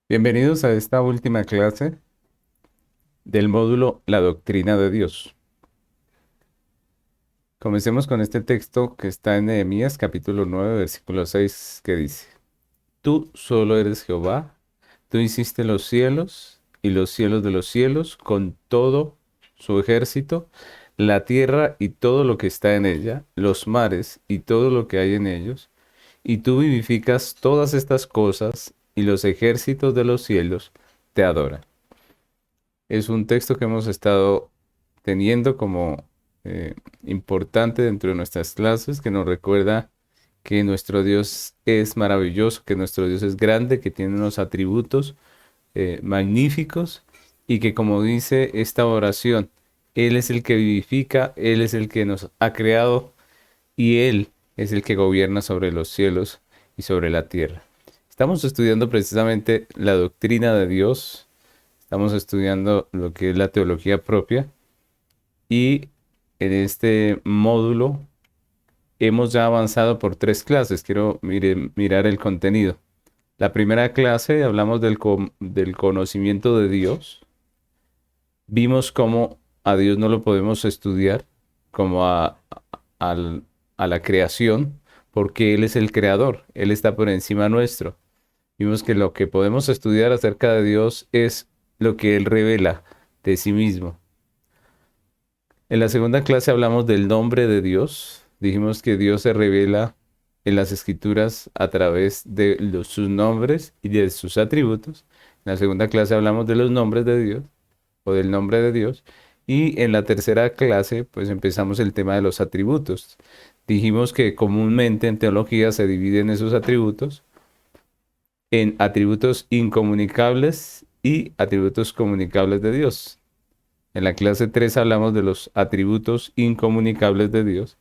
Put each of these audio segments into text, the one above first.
Bienvenidos a esta última clase del módulo La Doctrina de Dios. Comencemos con este texto que está en Nehemías capítulo 9 versículo 6 que dice: Tú solo eres Jehová, tú hiciste los cielos y los cielos de los cielos con todo su ejército, la tierra y todo lo que está en ella, los mares y todo lo que hay en ellos, y tú vivificas todas estas cosas y los ejércitos de los cielos te adoran. Es un texto que hemos estado teniendo como importante dentro de nuestras clases, que nos recuerda que nuestro Dios es maravilloso, que nuestro Dios es grande, que tiene unos atributos magníficos y que, como dice esta oración, Él es el que vivifica, Él es el que nos ha creado y Él es el que gobierna sobre los cielos y sobre la tierra. Estamos estudiando precisamente la doctrina de Dios. Estamos estudiando lo que es la teología propia y en este módulo hemos ya avanzado por 3 clases. Quiero mirar el contenido. La primera clase hablamos del conocimiento de Dios. Vimos cómo a Dios no lo podemos estudiar como al- a la creación, porque Él es el creador, Él está por encima nuestro. Vimos que lo que podemos estudiar acerca de Dios es lo que Él revela de sí mismo. En la segunda clase hablamos del nombre de Dios. Dijimos que Dios se revela en las escrituras a través de sus nombres y de sus atributos. En la segunda clase hablamos de los nombres de Dios o del nombre de Dios. Y en la tercera clase pues empezamos el tema de los atributos. Dijimos que comúnmente en teología se dividen esos atributos en atributos incomunicables y atributos comunicables de Dios. En la clase 3 hablamos de los atributos incomunicables de Dios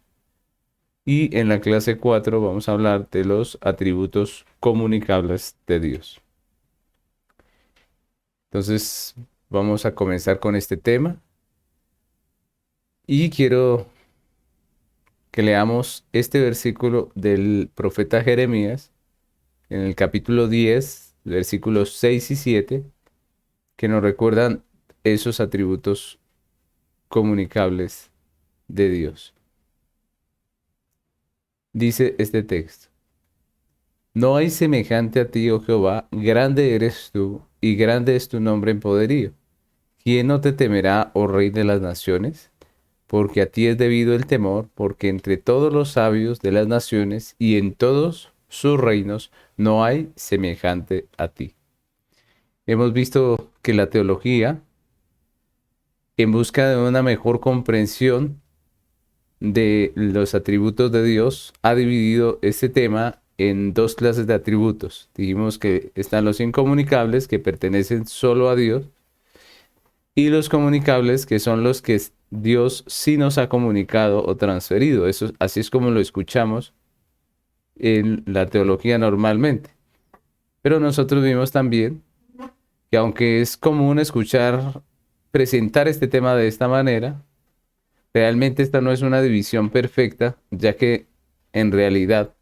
y en la clase 4 vamos a hablar de los atributos comunicables de Dios. Entonces vamos a comenzar con este tema y quiero que leamos este versículo del profeta Jeremías en el capítulo 10, versículos 6 y 7, que nos recuerdan esos atributos comunicables de Dios. Dice este texto: No hay semejante a ti, oh Jehová, grande eres tú, y grande es tu nombre en poderío. ¿Quién no te temerá, oh Rey de las naciones? Porque a ti es debido el temor, porque entre todos los sabios de las naciones y en todos sus reinos no hay semejante a ti. Hemos visto que la teología, en busca de una mejor comprensión de los atributos de Dios, ha dividido este tema en 2 clases de atributos. Dijimos que están los incomunicables, que pertenecen solo a Dios, y los comunicables, que son los que Dios sí nos ha comunicado o transferido. Eso, así es como lo escuchamos en la teología normalmente. Pero nosotros vimos también que, aunque es común escuchar presentar este tema de esta manera, realmente esta no es una división perfecta, ya que en realidad,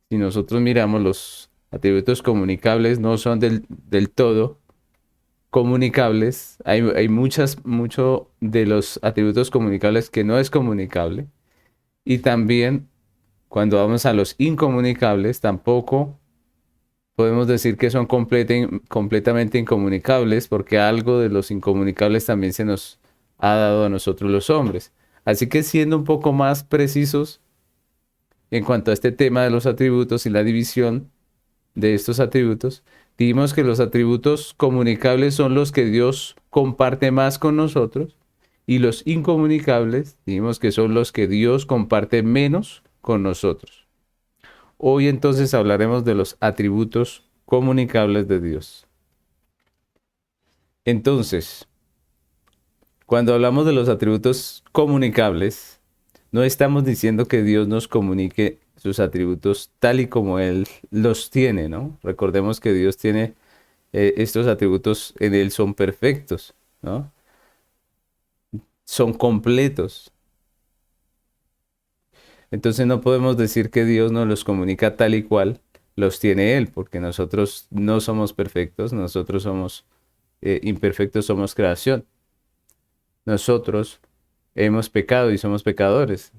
si nosotros miramos, los atributos comunicables no son del todo comunicables. Hay mucho de los atributos comunicables que no es comunicable. Y también cuando vamos a los incomunicables, tampoco podemos decir que son completamente incomunicables, porque algo de los incomunicables también se nos ha dado a nosotros los hombres. Así que, siendo un poco más precisos en cuanto a este tema de los atributos y la división de estos atributos, dijimos que los atributos comunicables son los que Dios comparte más con nosotros, y los incomunicables dijimos que son los que Dios comparte menos con nosotros. Hoy entonces hablaremos de los atributos comunicables de Dios. Entonces, cuando hablamos de los atributos comunicables, no estamos diciendo que Dios nos comunique sus atributos tal y como Él los tiene, ¿no? Recordemos que Dios tiene estos atributos en Él, son perfectos, ¿no? Son completos. Entonces no podemos decir que Dios nos los comunica tal y cual, los tiene Él, porque nosotros no somos perfectos, nosotros somos imperfectos, somos creación. Nosotros hemos pecado y somos pecadores.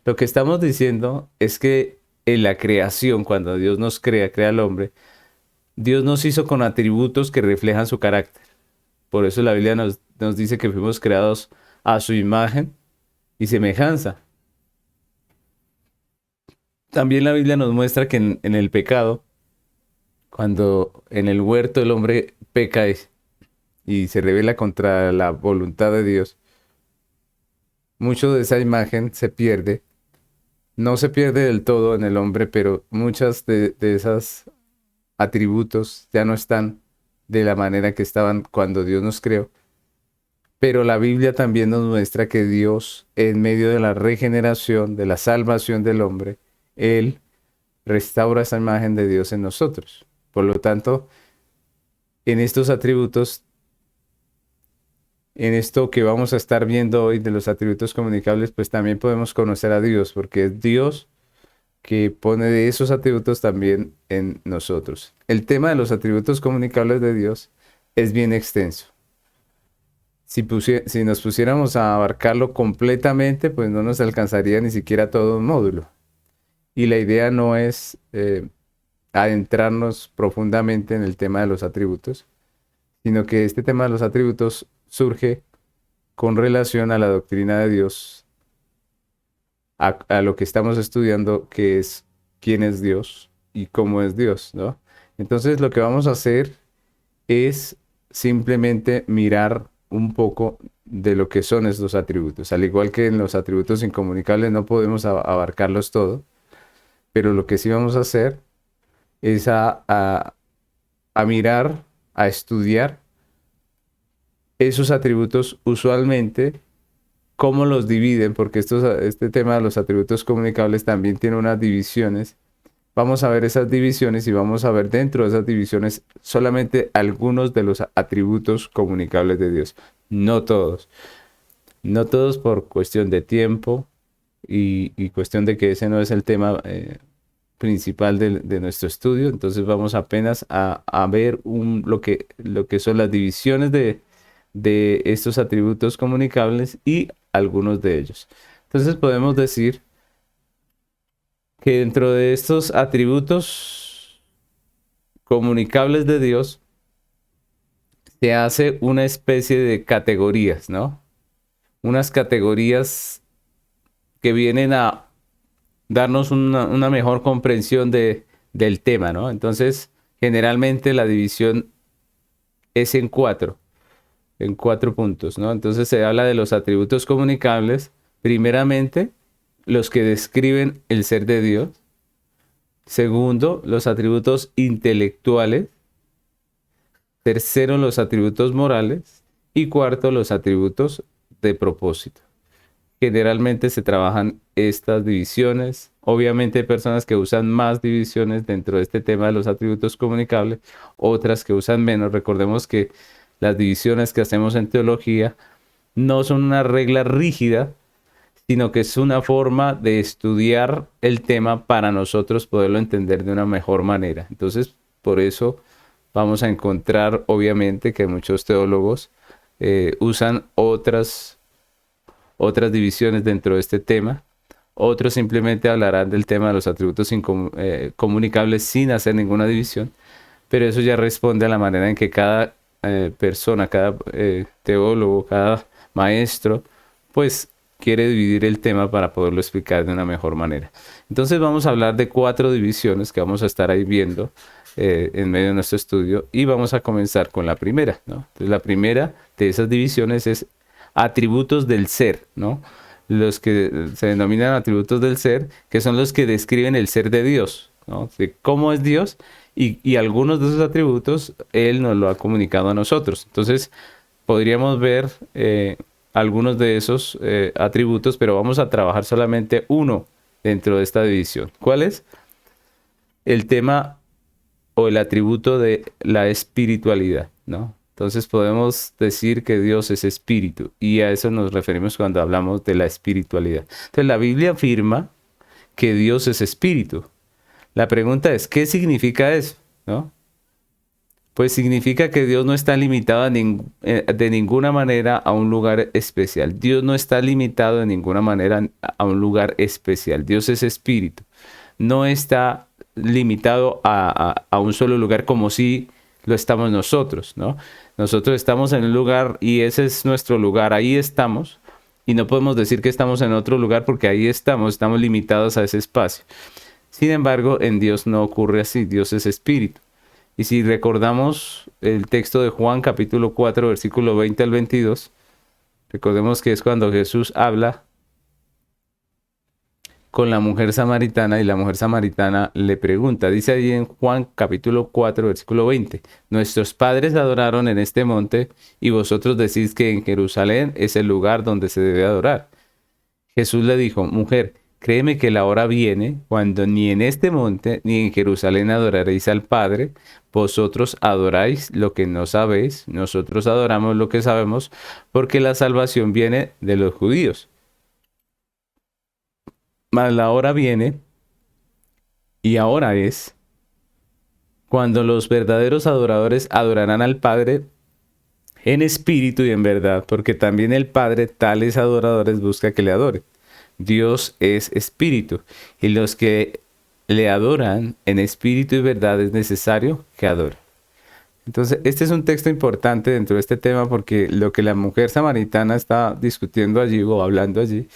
Lo que estamos diciendo es que en la creación, cuando Dios nos crea, crea al hombre, Dios nos hizo con atributos que reflejan su carácter. Por eso la Biblia nos dice que fuimos creados a su imagen y semejanza. También la Biblia nos muestra que en el pecado, cuando en el huerto el hombre peca y se rebela contra la voluntad de Dios, mucho de esa imagen se pierde. No se pierde del todo en el hombre, pero muchas de esas atributos ya no están de la manera que estaban cuando Dios nos creó. Pero la Biblia también nos muestra que Dios, en medio de la regeneración, de la salvación del hombre, Él restaura esa imagen de Dios en nosotros. Por lo tanto, en estos atributos, en esto que vamos a estar viendo hoy de los atributos comunicables, pues también podemos conocer a Dios, porque es Dios que pone de esos atributos también en nosotros. El tema de los atributos comunicables de Dios es bien extenso. Si nos pusiéramos a abarcarlo completamente, pues no nos alcanzaría ni siquiera todo un módulo. Y la idea no es adentrarnos profundamente en el tema de los atributos, sino que este tema de los atributos surge con relación a la doctrina de Dios, a lo que estamos estudiando, que es quién es Dios y cómo es Dios, ¿no? Entonces lo que vamos a hacer es simplemente mirar un poco de lo que son estos atributos. Al igual que en los atributos incomunicables no podemos abarcarlos todo, pero lo que sí vamos a hacer es a mirar, a estudiar esos atributos usualmente, cómo los dividen, porque este tema de los atributos comunicables también tiene unas divisiones. Vamos a ver esas divisiones y vamos a ver dentro de esas divisiones solamente algunos de los atributos comunicables de Dios. No todos. No todos por cuestión de tiempo y cuestión de que ese no es el tema principal de nuestro estudio. Entonces vamos apenas a ver lo que son las divisiones de estos atributos comunicables y algunos de ellos. Entonces podemos decir que dentro de estos atributos comunicables de Dios se hace una especie de categorías, ¿no? Unas categorías que vienen a darnos una mejor comprensión del tema, ¿no? Entonces, generalmente la división es en cuatro puntos, ¿no? Entonces se habla de los atributos comunicables, primeramente, los que describen el ser de Dios. Segundo, los atributos intelectuales. Tercero, los atributos morales. Y cuarto, los atributos de propósito. Generalmente se trabajan estas divisiones. Obviamente hay personas que usan más divisiones dentro de este tema de los atributos comunicables, otras que usan menos. Recordemos que las divisiones que hacemos en teología no son una regla rígida, sino que es una forma de estudiar el tema para nosotros poderlo entender de una mejor manera. Entonces, por eso vamos a encontrar, obviamente, que muchos teólogos usan otras divisiones dentro de este tema. Otros simplemente hablarán del tema de los atributos comunicables sin hacer ninguna división, pero eso ya responde a la manera en que cada persona, cada teólogo, cada maestro, pues quiere dividir el tema para poderlo explicar de una mejor manera. Entonces vamos a hablar de 4 divisiones que vamos a estar ahí viendo en medio de nuestro estudio y vamos a comenzar con la primera, ¿no? Entonces la primera de esas divisiones es atributos del ser, ¿no? Los que se denominan atributos del ser, que son los que describen el ser de Dios, ¿no? De cómo es Dios y algunos de esos atributos Él nos lo ha comunicado a nosotros. Entonces podríamos ver algunos de esos atributos, pero vamos a trabajar solamente uno dentro de esta división. ¿Cuál es? El tema o el atributo de la espiritualidad, ¿no? Entonces podemos decir que Dios es espíritu y a eso nos referimos cuando hablamos de la espiritualidad. Entonces la Biblia afirma que Dios es espíritu. La pregunta es, ¿qué significa eso? ¿No? Pues significa que Dios no está limitado de ninguna manera a un lugar especial. Dios no está limitado de ninguna manera a un lugar especial. Dios es espíritu. No está limitado a un solo lugar como si lo estamos nosotros, ¿no? Nosotros estamos en un lugar y ese es nuestro lugar. Ahí estamos. Y no podemos decir que estamos en otro lugar porque ahí estamos limitados a ese espacio. Sin embargo, en Dios no ocurre así. Dios es espíritu. Y si recordamos el texto de Juan capítulo 4, versículo 20 al 22, recordemos que es cuando Jesús habla con la mujer samaritana y la mujer samaritana le pregunta, dice ahí en Juan capítulo 4, versículo 20, nuestros padres adoraron en este monte y vosotros decís que en Jerusalén es el lugar donde se debe adorar. Jesús le dijo, mujer, créeme que la hora viene cuando ni en este monte ni en Jerusalén adoraréis al Padre. Vosotros adoráis lo que no sabéis, nosotros adoramos lo que sabemos, porque la salvación viene de los judíos. Mas la hora viene, y ahora es, cuando los verdaderos adoradores adorarán al Padre en espíritu y en verdad, porque también el Padre tales adoradores busca que le adoren. Dios es espíritu, y los que le adoran en espíritu y verdad es necesario que adoren. Entonces, este es un texto importante dentro de este tema porque lo que la mujer samaritana está discutiendo allí o hablando allí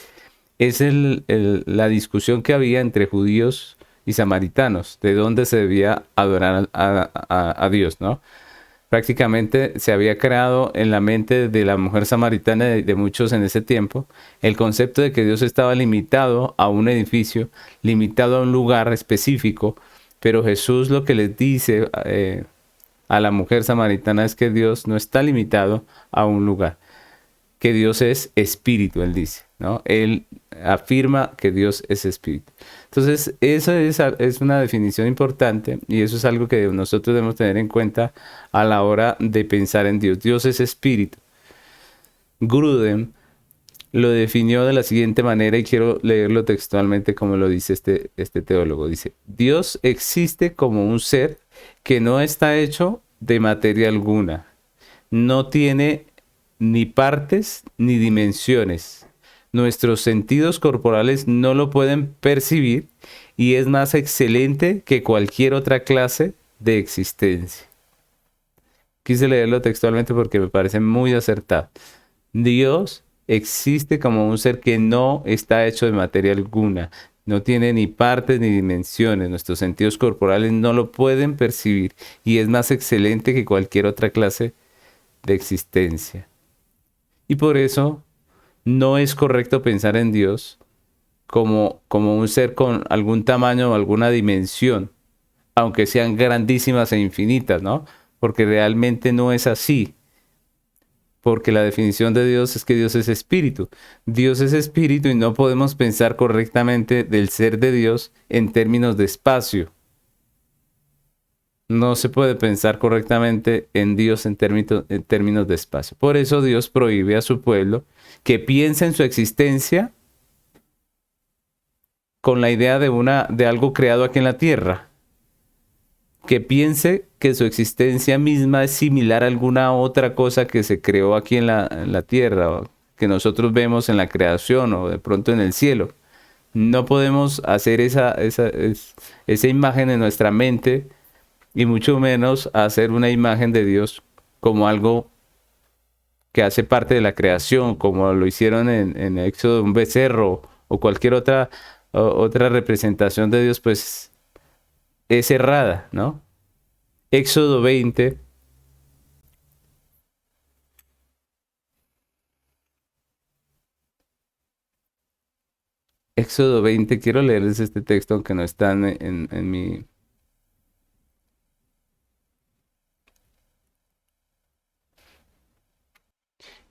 es la discusión que había entre judíos y samaritanos, de dónde se debía adorar a Dios, ¿no? Prácticamente se había creado en la mente de la mujer samaritana de muchos en ese tiempo el concepto de que Dios estaba limitado a un edificio, limitado a un lugar específico, pero Jesús lo que les dice a la mujer samaritana es que Dios no está limitado a un lugar, que Dios es espíritu, él dice, ¿no? Él afirma que Dios es espíritu. Entonces, es una definición importante y eso es algo que nosotros debemos tener en cuenta a la hora de pensar en Dios. Dios es espíritu. Grudem lo definió de la siguiente manera y quiero leerlo textualmente como lo dice este teólogo. Dice, Dios existe como un ser que no está hecho de materia alguna. No tiene ni partes ni dimensiones. Nuestros sentidos corporales no lo pueden percibir y es más excelente que cualquier otra clase de existencia. Quise leerlo textualmente porque me parece muy acertado. Dios existe como un ser que no está hecho de materia alguna. No tiene ni partes ni dimensiones. Nuestros sentidos corporales no lo pueden percibir y es más excelente que cualquier otra clase de existencia. Y por eso no es correcto pensar en Dios como un ser con algún tamaño o alguna dimensión, aunque sean grandísimas e infinitas, ¿no? Porque realmente no es así. Porque la definición de Dios es que Dios es espíritu. Dios es espíritu y no podemos pensar correctamente del ser de Dios en términos de espacio. No se puede pensar correctamente en Dios en términos de espacio. Por eso Dios prohíbe a su pueblo que piense en su existencia con la idea de algo creado aquí en la tierra. Que piense que su existencia misma es similar a alguna otra cosa que se creó aquí en la tierra, o que nosotros vemos en la creación o de pronto en el cielo. No podemos hacer esa imagen en nuestra mente y mucho menos hacer una imagen de Dios como algo que hace parte de la creación, como lo hicieron en Éxodo, un becerro o cualquier otra representación de Dios, pues es errada, ¿no? Éxodo 20. Éxodo 20, quiero leerles este texto aunque no está en mi...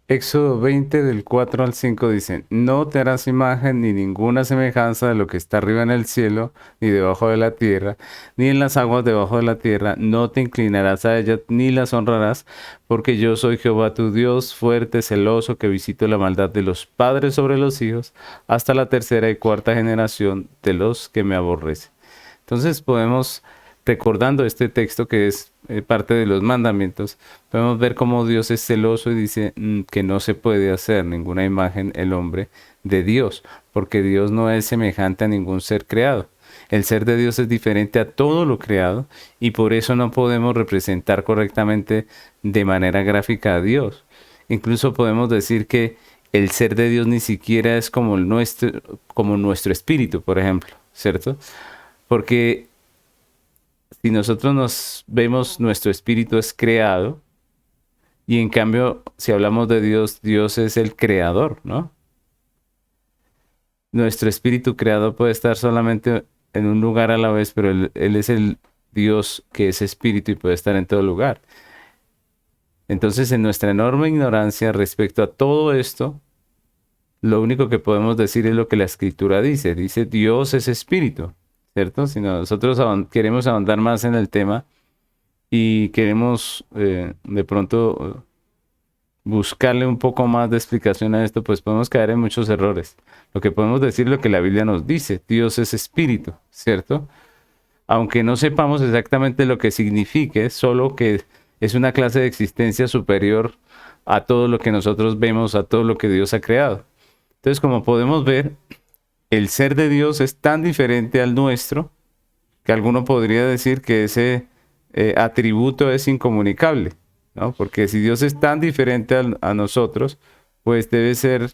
Éxodo 20 del 4 al 5 dice, no te harás imagen ni ninguna semejanza de lo que está arriba en el cielo, ni debajo de la tierra, ni en las aguas debajo de la tierra, no te inclinarás a ellas, ni las honrarás, porque yo soy Jehová tu Dios, fuerte, celoso, que visito la maldad de los padres sobre los hijos, hasta la tercera y cuarta generación de los que me aborrecen. Entonces podemos, recordando este texto que es parte de los mandamientos, podemos ver cómo Dios es celoso y dice que no se puede hacer ninguna imagen el hombre de Dios, porque Dios no es semejante a ningún ser creado. El ser de Dios es diferente a todo lo creado y por eso no podemos representar correctamente de manera gráfica a Dios. Incluso podemos decir que el ser de Dios ni siquiera es como nuestro espíritu, por ejemplo, ¿cierto? Porque si nosotros nos vemos, nuestro espíritu es creado y en cambio, si hablamos de Dios, Dios es el creador, ¿no? Nuestro espíritu creador puede estar solamente en un lugar a la vez, pero él es el Dios que es espíritu y puede estar en todo lugar. Entonces, en nuestra enorme ignorancia respecto a todo esto, lo único que podemos decir es lo que la escritura dice. Dice, Dios es espíritu, ¿cierto? Si nosotros queremos ahondar más en el tema y queremos de pronto buscarle un poco más de explicación a esto, pues podemos caer en muchos errores. Lo que podemos decir es lo que la Biblia nos dice, Dios es espíritu, ¿cierto? Aunque no sepamos exactamente lo que signifique, solo que es una clase de existencia superior a todo lo que nosotros vemos, a todo lo que Dios ha creado. Entonces, como podemos ver, el ser de Dios es tan diferente al nuestro que alguno podría decir que ese atributo es incomunicable, ¿no? Porque si Dios es tan diferente a nosotros, pues debe ser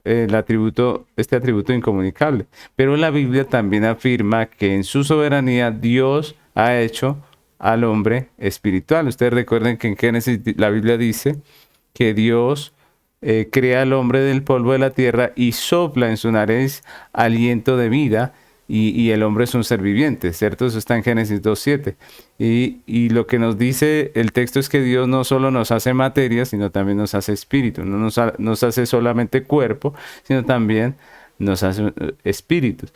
este atributo incomunicable. Pero la Biblia también afirma que en su soberanía Dios ha hecho al hombre espiritual. Ustedes recuerden que en Génesis la Biblia dice que Dios crea al hombre del polvo de la tierra y sopla en su nariz aliento de vida y el hombre es un ser viviente, ¿cierto? Eso está en Génesis 2:7. Y lo que nos dice el texto es que Dios no solo nos hace materia, sino también nos hace espíritu. No nos hace solamente cuerpo, sino también nos hace espíritus.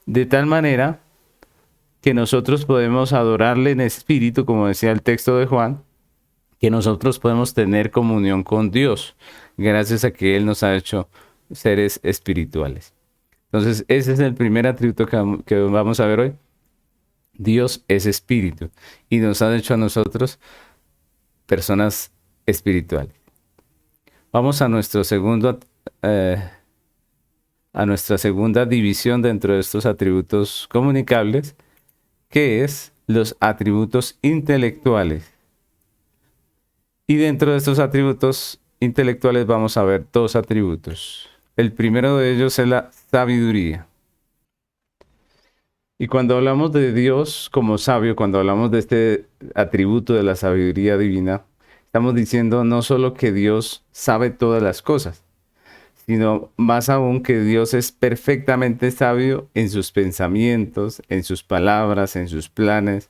De tal manera que nosotros podemos adorarle en espíritu, como decía el texto de Juan, que nosotros podemos tener comunión con Dios, gracias a que Él nos ha hecho seres espirituales. Entonces, ese es el primer atributo que vamos a ver hoy. Dios es espíritu y nos ha hecho a nosotros personas espirituales. Vamos a a nuestra segunda división dentro de estos atributos comunicables, que es los atributos intelectuales. Y dentro de estos atributos intelectuales vamos a ver dos atributos. El primero de ellos es la sabiduría. Y cuando hablamos de Dios como sabio, cuando hablamos de este atributo de la sabiduría divina, estamos diciendo no solo que Dios sabe todas las cosas, sino más aún que Dios es perfectamente sabio en sus pensamientos, en sus palabras, en sus planes,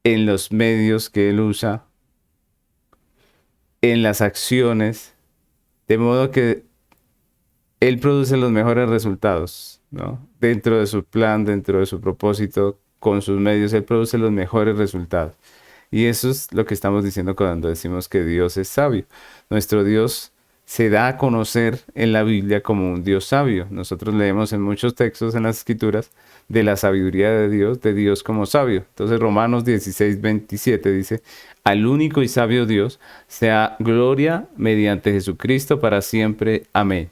en los medios que Él usa, en las acciones, de modo que Él produce los mejores resultados, ¿no? Dentro de su plan, dentro de su propósito, con sus medios, Él produce los mejores resultados. Y eso es lo que estamos diciendo cuando decimos que Dios es sabio. Nuestro Dios se da a conocer en la Biblia como un Dios sabio. Nosotros leemos en muchos textos en las Escrituras de la sabiduría de Dios como sabio. Entonces Romanos 16:27 dice, al único y sabio Dios sea gloria mediante Jesucristo para siempre. Amén.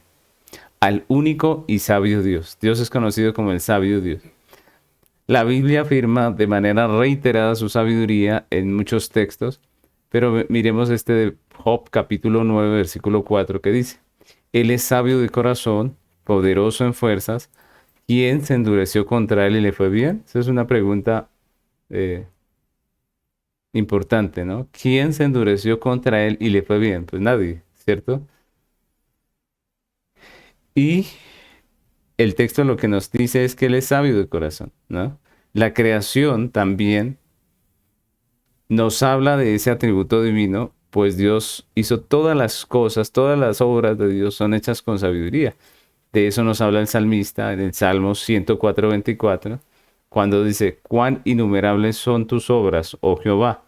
Al único y sabio Dios. Dios es conocido como el sabio Dios. La Biblia afirma de manera reiterada su sabiduría en muchos textos, pero miremos este de Job capítulo 9, versículo 4 que dice, Él es sabio de corazón, poderoso en fuerzas, ¿quién se endureció contra él y le fue bien? Esa es una pregunta importante, ¿no? ¿Quién se endureció contra él y le fue bien? Pues nadie, ¿cierto? Y el texto lo que nos dice es que Él es sabio de corazón, ¿no? La creación también nos habla de ese atributo divino, pues Dios hizo todas las cosas, todas las obras de Dios son hechas con sabiduría. De eso nos habla el salmista en el Salmo 104:24, cuando dice, cuán innumerables son tus obras, oh Jehová.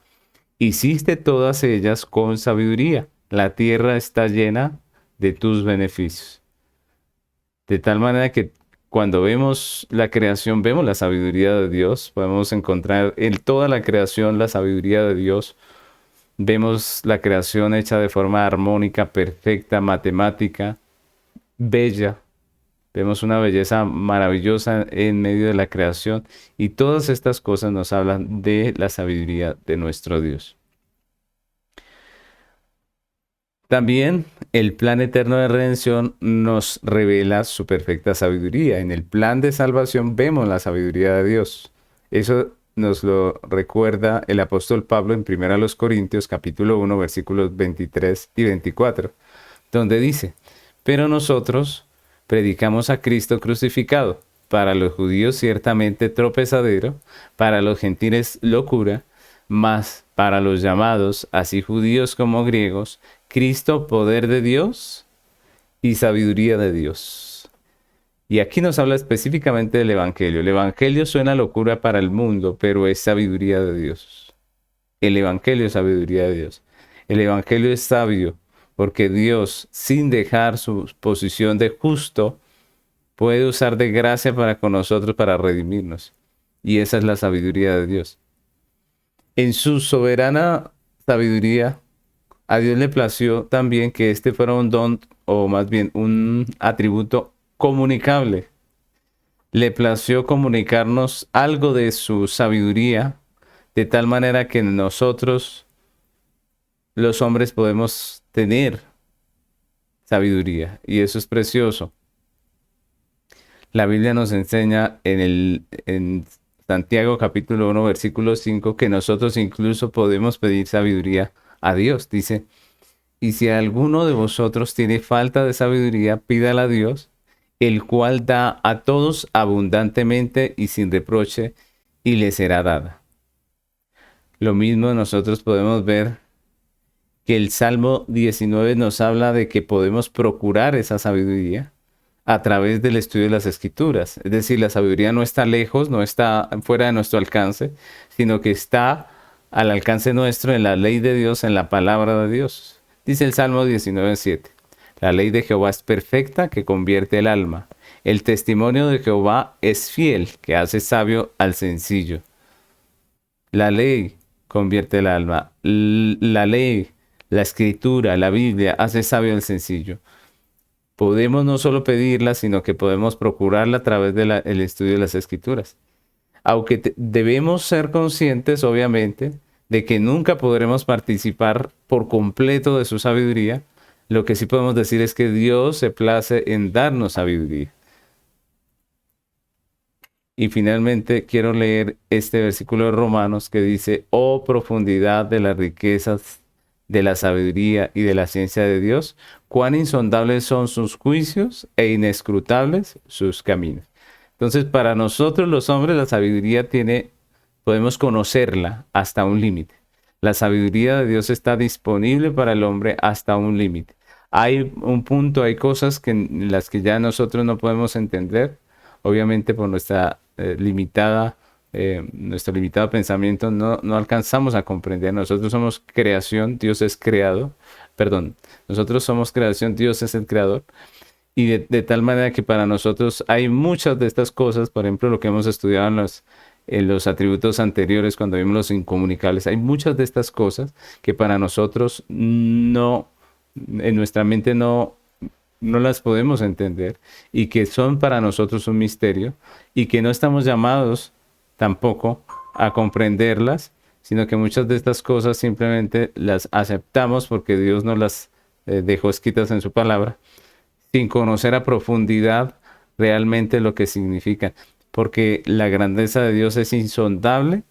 Hiciste todas ellas con sabiduría. La tierra está llena de tus beneficios. De tal manera que cuando vemos la creación, vemos la sabiduría de Dios. Podemos encontrar en toda la creación la sabiduría de Dios. Vemos la creación hecha de forma armónica, perfecta, matemática, bella. Vemos una belleza maravillosa en medio de la creación y todas estas cosas nos hablan de la sabiduría de nuestro Dios. También el plan eterno de redención nos revela su perfecta sabiduría. En el plan de salvación vemos la sabiduría de Dios. Eso nos lo recuerda el apóstol Pablo en 1 Corintios capítulo 1 versículos 23 y 24, donde dice: pero nosotros predicamos a Cristo crucificado, para los judíos ciertamente tropezadero, para los gentiles locura, mas para los llamados, así judíos como griegos, Cristo poder de Dios y sabiduría de Dios. Y aquí nos habla específicamente del Evangelio. El Evangelio suena locura para el mundo, pero es sabiduría de Dios. El Evangelio es sabiduría de Dios. El Evangelio es sabio, porque Dios, sin dejar su posición de justo, puede usar de gracia para con nosotros, para redimirnos. Y esa es la sabiduría de Dios. En su soberana sabiduría, a Dios le plació también que este fuera un don, o más bien un atributo comunicable. Le plació comunicarnos algo de su sabiduría, de tal manera que nosotros, los hombres, podemos tener sabiduría. Y eso es precioso. La Biblia nos enseña en Santiago capítulo 1 versículo 5 que nosotros incluso podemos pedir sabiduría a Dios. Dice: y si alguno de vosotros tiene falta de sabiduría, pídala a Dios, el cual da a todos abundantemente y sin reproche, y le será dada. Lo mismo nosotros podemos ver que el Salmo 19 nos habla de que podemos procurar esa sabiduría a través del estudio de las Escrituras. Es decir, la sabiduría no está lejos, no está fuera de nuestro alcance, sino que está al alcance nuestro en la ley de Dios, en la palabra de Dios. Dice el Salmo 19:7: la ley de Jehová es perfecta, que convierte el alma. El testimonio de Jehová es fiel, que hace sabio al sencillo. La ley convierte el alma. La ley, la escritura, la Biblia hace sabio al sencillo. Podemos no solo pedirla, sino que podemos procurarla a través del estudio de las Escrituras. Aunque debemos ser conscientes, obviamente, de que nunca podremos participar por completo de su sabiduría, lo que sí podemos decir es que Dios se place en darnos sabiduría. Y finalmente quiero leer este versículo de Romanos que dice: oh profundidad de las riquezas de la sabiduría y de la ciencia de Dios, cuán insondables son sus juicios e inescrutables sus caminos. Entonces, para nosotros los hombres, la sabiduría podemos conocerla hasta un límite. La sabiduría de Dios está disponible para el hombre hasta un límite. Hay un punto, hay cosas en las que ya nosotros no podemos entender, obviamente por nuestro limitado pensamiento no alcanzamos a comprender. Nosotros somos creación, Dios es creado. Perdón, nosotros somos creación, Dios es el creador. Y de tal manera que para nosotros hay muchas de estas cosas, por ejemplo, lo que hemos estudiado en los atributos anteriores, cuando vimos los incomunicables, hay muchas de estas cosas que para nosotros en nuestra mente no las podemos entender, y que son para nosotros un misterio, y que no estamos llamados tampoco a comprenderlas, sino que muchas de estas cosas simplemente las aceptamos porque Dios nos las dejó escritas en su palabra, sin conocer a profundidad realmente lo que significan, porque la grandeza de Dios es insondable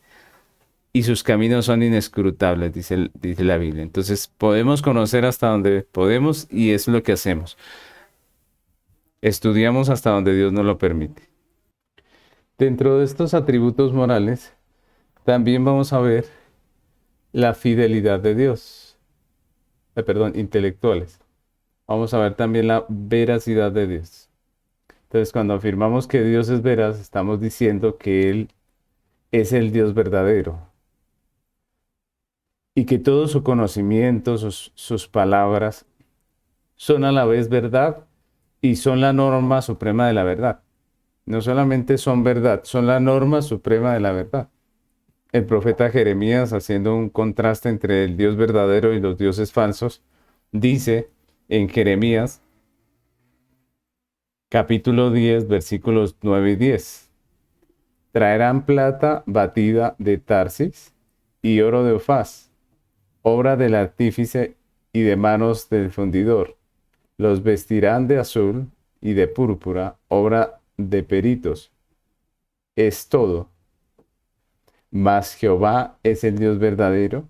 y sus caminos son inescrutables, dice la Biblia. Entonces podemos conocer hasta donde podemos, y es lo que hacemos. Estudiamos hasta donde Dios nos lo permite. Dentro de estos atributos morales, también vamos a ver la fidelidad de Dios. Intelectuales. Vamos a ver también la veracidad de Dios. Entonces, cuando afirmamos que Dios es veraz, estamos diciendo que Él es el Dios verdadero. Y que todo su conocimiento, sus palabras, son a la vez verdad y son la norma suprema de la verdad. No solamente son verdad, son la norma suprema de la verdad. El profeta Jeremías, haciendo un contraste entre el Dios verdadero y los dioses falsos, dice en Jeremías capítulo 10, versículos 9 y 10: traerán plata batida de Tarsis y oro de Ofaz, obra del artífice y de manos del fundidor. Los vestirán de azul y de púrpura, obra de peritos. Es todo. Mas Jehová es el Dios verdadero.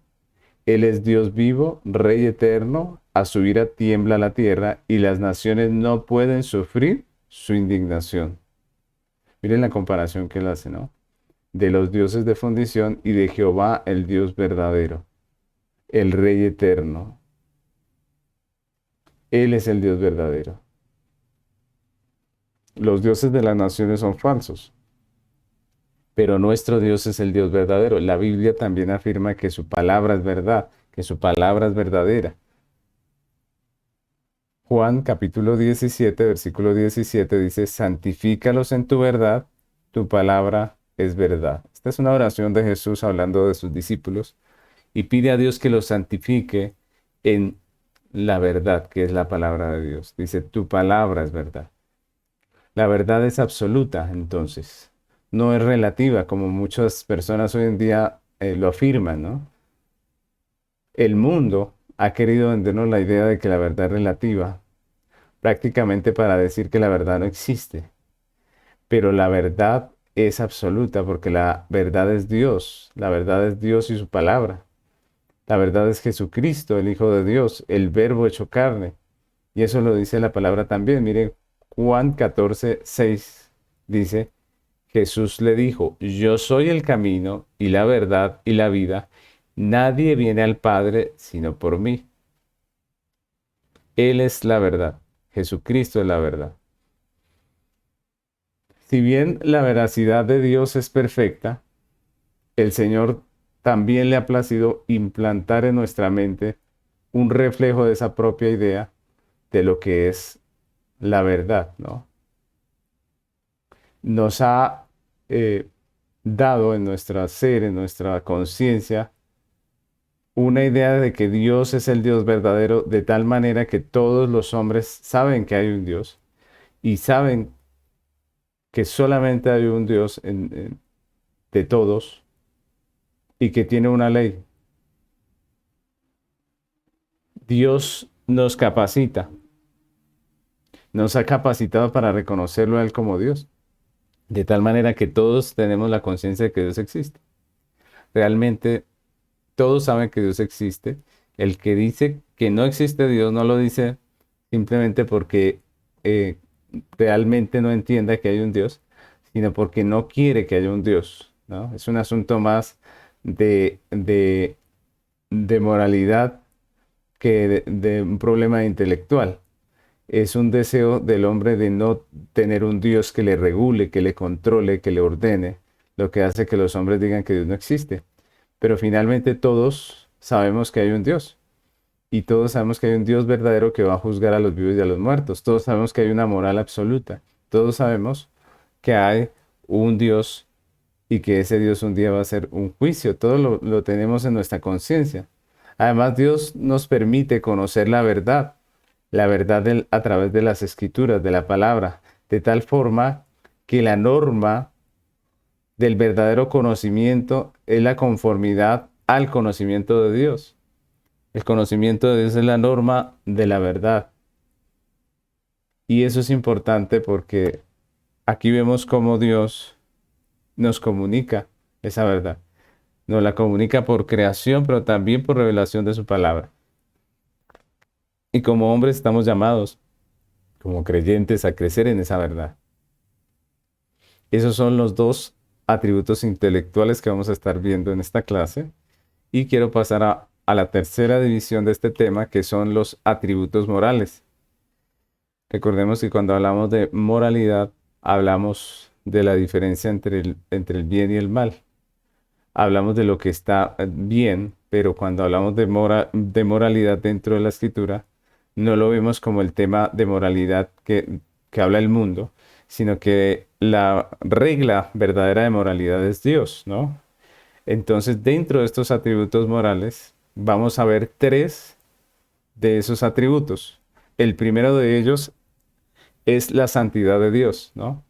Él es Dios vivo, Rey eterno. A su ira tiembla la tierra y las naciones no pueden sufrir su indignación. Miren la comparación que él hace, ¿no? De los dioses de fundición y de Jehová, el Dios verdadero, el Rey eterno. Él es el Dios verdadero. Los dioses de las naciones son falsos, pero nuestro Dios es el Dios verdadero. La Biblia también afirma que su palabra es verdad, que su palabra es verdadera. Juan capítulo 17, versículo 17 dice: santifícalos en tu verdad, tu palabra es verdad. Esta es una oración de Jesús hablando de sus discípulos y pide a Dios que los santifique en la verdad, que es la palabra de Dios. Dice, tu palabra es verdad. La verdad es absoluta, entonces. No es relativa, como muchas personas hoy en día lo afirman, ¿no? El mundo ha querido vendernos la idea de que la verdad es relativa, prácticamente para decir que la verdad no existe. Pero la verdad es absoluta porque la verdad es Dios. La verdad es Dios y su palabra. La verdad es Jesucristo, el Hijo de Dios, el Verbo hecho carne. Y eso lo dice la palabra también. Miren, Juan 14, 6 dice, Jesús le dijo, yo soy el camino y la verdad y la vida. Nadie viene al Padre sino por mí. Él es la verdad. Jesucristo es la verdad. Si bien la veracidad de Dios es perfecta, el Señor también le ha placido implantar en nuestra mente un reflejo de esa propia idea de lo que es la verdad, ¿no? Nos ha dado en nuestra ser, en nuestra conciencia, una idea de que Dios es el Dios verdadero, de tal manera que todos los hombres saben que hay un Dios y saben que solamente hay un Dios de todos y que tiene una ley. Dios nos capacita, nos ha capacitado para reconocerlo a Él como Dios, de tal manera que todos tenemos la conciencia de que Dios existe. Realmente todos saben que Dios existe. El que dice que no existe Dios no lo dice simplemente porque eh, realmente no entienda que hay un Dios, sino porque no quiere que haya un Dios, ¿no? Es un asunto más de moralidad que de un problema intelectual. Es un deseo del hombre de no tener un Dios que le regule, que le controle, que le ordene, lo que hace que los hombres digan que Dios no existe. Pero finalmente todos sabemos que hay un Dios. Y todos sabemos que hay un Dios verdadero que va a juzgar a los vivos y a los muertos. Todos sabemos que hay una moral absoluta. Todos sabemos que hay un Dios y que ese Dios un día va a hacer un juicio. Todo lo tenemos en nuestra conciencia. Además, Dios nos permite conocer la verdad a través de las escrituras, de la palabra, de tal forma que la norma del verdadero conocimiento es la conformidad al conocimiento de Dios. El conocimiento de Dios es la norma de la verdad. Y eso es importante porque aquí vemos cómo Dios nos comunica esa verdad. Nos la comunica por creación, pero también por revelación de su palabra. Y como hombres estamos llamados, como creyentes, a crecer en esa verdad. Esos son los dos atributos intelectuales que vamos a estar viendo en esta clase. Y quiero pasar a la tercera división de este tema, que son los atributos morales. Recordemos que cuando hablamos de moralidad, hablamos de la diferencia entre el bien y el mal. Hablamos de lo que está bien, pero cuando hablamos de moralidad dentro de la escritura, no lo vemos como el tema de moralidad que habla el mundo, sino que la regla verdadera de moralidad es Dios, ¿no? Entonces, dentro de estos atributos morales, vamos a ver tres de esos atributos. El primero de ellos es la santidad de Dios, ¿no?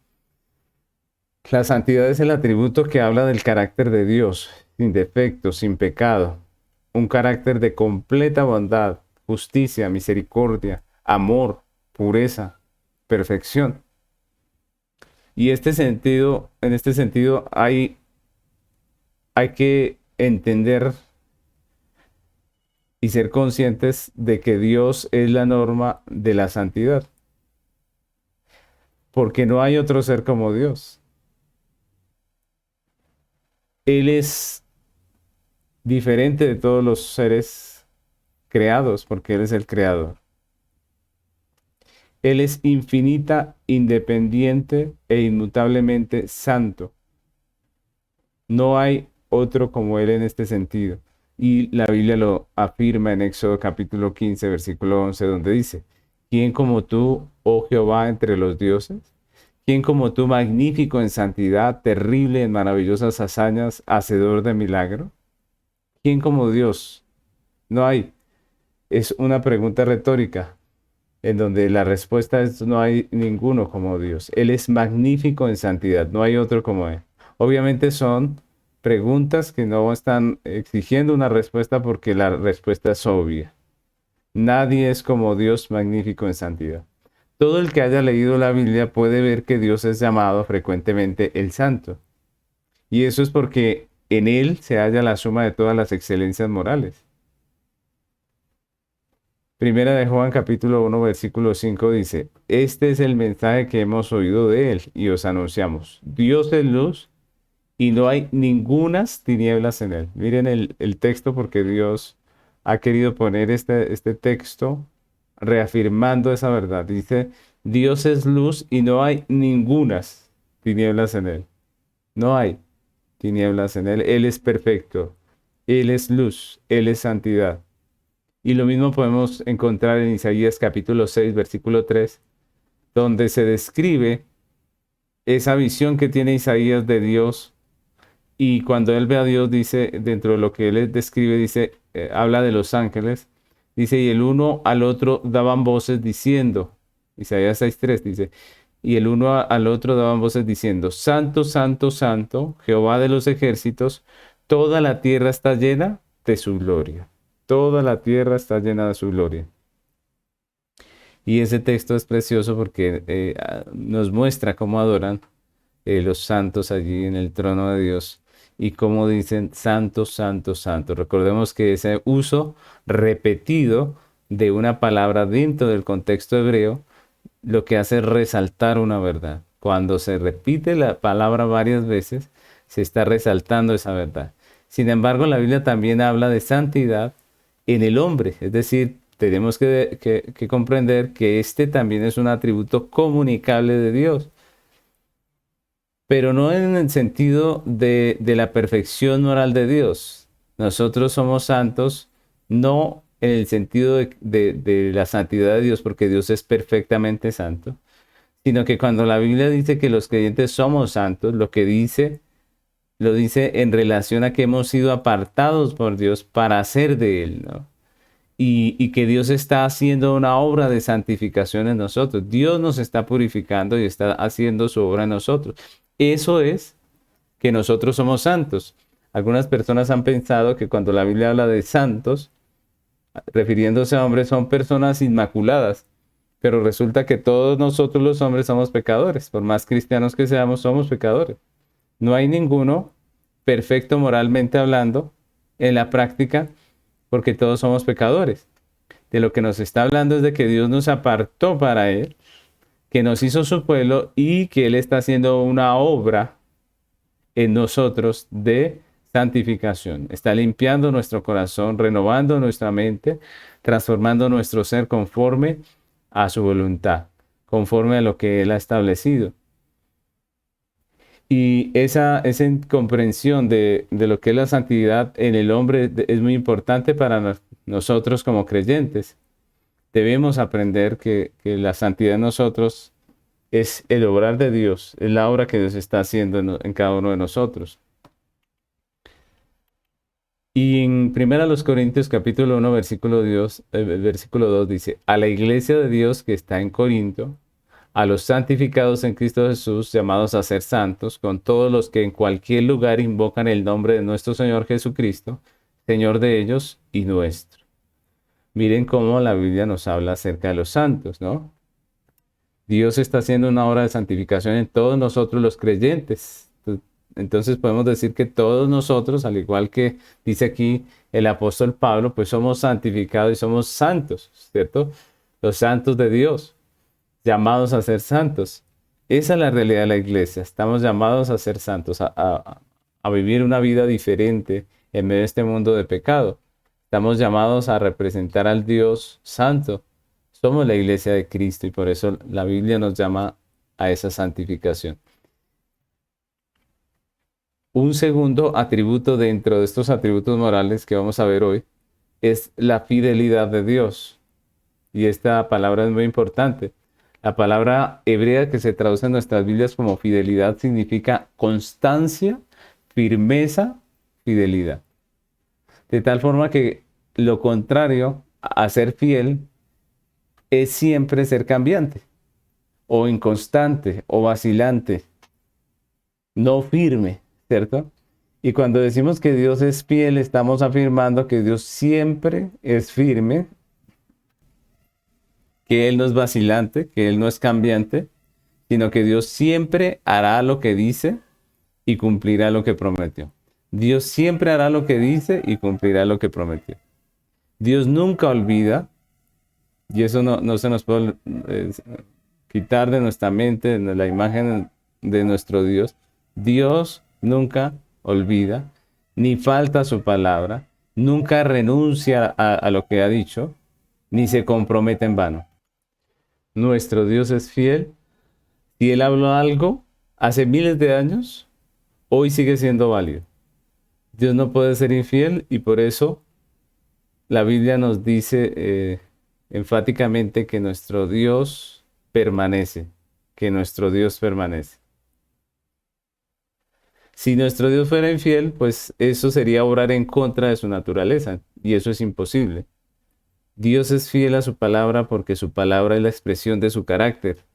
La santidad es el atributo que habla del carácter de Dios, sin defecto, sin pecado. Un carácter de completa bondad, justicia, misericordia, amor, pureza, perfección. Y en este sentido hay que entender y ser conscientes de que Dios es la norma de la santidad, porque no hay otro ser como Dios. Él es diferente de todos los seres creados, porque Él es el creador. Él es infinita, independiente e inmutablemente santo. No hay otro como Él en este sentido. Y la Biblia lo afirma en Éxodo capítulo 15, versículo 11, donde dice, ¿quién como tú, oh Jehová, entre los dioses? ¿Quién como tú, magnífico en santidad, terrible en maravillosas hazañas, hacedor de milagro? ¿Quién como Dios? No hay. Es una pregunta retórica, en donde la respuesta es no hay ninguno como Dios. Él es magnífico en santidad, no hay otro como Él. Obviamente son preguntas que no están exigiendo una respuesta porque la respuesta es obvia. Nadie es como Dios magnífico en santidad. Todo el que haya leído la Biblia puede ver que Dios es llamado frecuentemente el Santo. Y eso es porque en Él se halla la suma de todas las excelencias morales. Primera de Juan capítulo 1 versículo 5 dice, este es el mensaje que hemos oído de Él y os anunciamos. Dios es luz y no hay ningunas tinieblas en Él. Miren el texto porque Dios ha querido poner este texto reafirmando esa verdad. Dice, Dios es luz y no hay ningunas tinieblas en Él. No hay tinieblas en Él. Él es perfecto. Él es luz. Él es santidad. Y lo mismo podemos encontrar en Isaías capítulo 6, versículo 3, donde se describe esa visión que tiene Isaías de Dios. Y cuando él ve a Dios, dice, dentro de lo que él describe, dice, habla de los ángeles, dice, y el uno al otro daban voces diciendo, Isaías 6:3 dice, y el uno al otro daban voces diciendo, Santo, Santo, Santo, Jehová de los ejércitos, toda la tierra está llena de su gloria. Toda la tierra está llena de su gloria. Y ese texto es precioso porque nos muestra cómo adoran los santos allí en el trono de Dios y cómo dicen santo, santo, santo. Recordemos que ese uso repetido de una palabra dentro del contexto hebreo lo que hace es resaltar una verdad. Cuando se repite la palabra varias veces, se está resaltando esa verdad. Sin embargo, la Biblia también habla de santidad en el hombre, es decir, tenemos que comprender que este también es un atributo comunicable de Dios, pero no en el sentido de la perfección moral de Dios. Nosotros somos santos, no en el sentido de la santidad de Dios, porque Dios es perfectamente santo, sino que cuando la Biblia dice que los creyentes somos santos, lo dice en relación a que hemos sido apartados por Dios para hacer de Él, ¿no? Y que Dios está haciendo una obra de santificación en nosotros. Dios nos está purificando y está haciendo su obra en nosotros. Eso es que nosotros somos santos. Algunas personas han pensado que cuando la Biblia habla de santos, refiriéndose a hombres, son personas inmaculadas. Pero resulta que todos nosotros los hombres somos pecadores. Por más cristianos que seamos, somos pecadores. No hay ninguno perfecto moralmente hablando en la práctica, porque todos somos pecadores. De lo que nos está hablando es de que Dios nos apartó para Él, que nos hizo su pueblo y que Él está haciendo una obra en nosotros de santificación. Está limpiando nuestro corazón, renovando nuestra mente, transformando nuestro ser conforme a su voluntad, conforme a lo que Él ha establecido. Y esa comprensión de lo que es la santidad en el hombre es muy importante para nosotros como creyentes. Debemos aprender que la santidad en nosotros es el obrar de Dios, es la obra que Dios está haciendo en cada uno de nosotros. Y en 1 Corintios capítulo 1, versículo 2 dice, a la iglesia de Dios que está en Corinto, a los santificados en Cristo Jesús, llamados a ser santos, con todos los que en cualquier lugar invocan el nombre de nuestro Señor Jesucristo, Señor de ellos y nuestro. Miren cómo la Biblia nos habla acerca de los santos, ¿no? Dios está haciendo una obra de santificación en todos nosotros los creyentes. Entonces podemos decir que todos nosotros, al igual que dice aquí el apóstol Pablo, pues somos santificados y somos santos, ¿cierto? Los santos de Dios, llamados a ser santos. Esa es la realidad de la iglesia. Estamos llamados a ser santos, a vivir una vida diferente en medio de este mundo de pecado. Estamos llamados a representar al Dios santo. Somos la iglesia de Cristo y por eso la Biblia nos llama a esa santificación. Un segundo atributo dentro de estos atributos morales que vamos a ver hoy es la fidelidad de Dios. Y esta palabra es muy importante. La palabra hebrea que se traduce en nuestras Biblias como fidelidad significa constancia, firmeza, fidelidad. De tal forma que lo contrario a ser fiel es siempre ser cambiante, o inconstante, o vacilante, no firme, ¿cierto? Y cuando decimos que Dios es fiel, estamos afirmando que Dios siempre es firme, que Él no es vacilante, que Él no es cambiante, sino que Dios siempre hará lo que dice y cumplirá lo que prometió. Dios siempre hará lo que dice y cumplirá lo que prometió. Dios nunca olvida, y eso no se nos puede quitar de nuestra mente, de la imagen de nuestro Dios. Dios nunca olvida, ni falta su palabra, nunca renuncia a lo que ha dicho, ni se compromete en vano. Nuestro Dios es fiel. Si Él habló algo hace miles de años, hoy sigue siendo válido. Dios no puede ser infiel y por eso la Biblia nos dice enfáticamente que nuestro Dios permanece, que nuestro Dios permanece. Si nuestro Dios fuera infiel, pues eso sería obrar en contra de su naturaleza y eso es imposible. Dios es fiel a su palabra porque su palabra es la expresión de su carácter.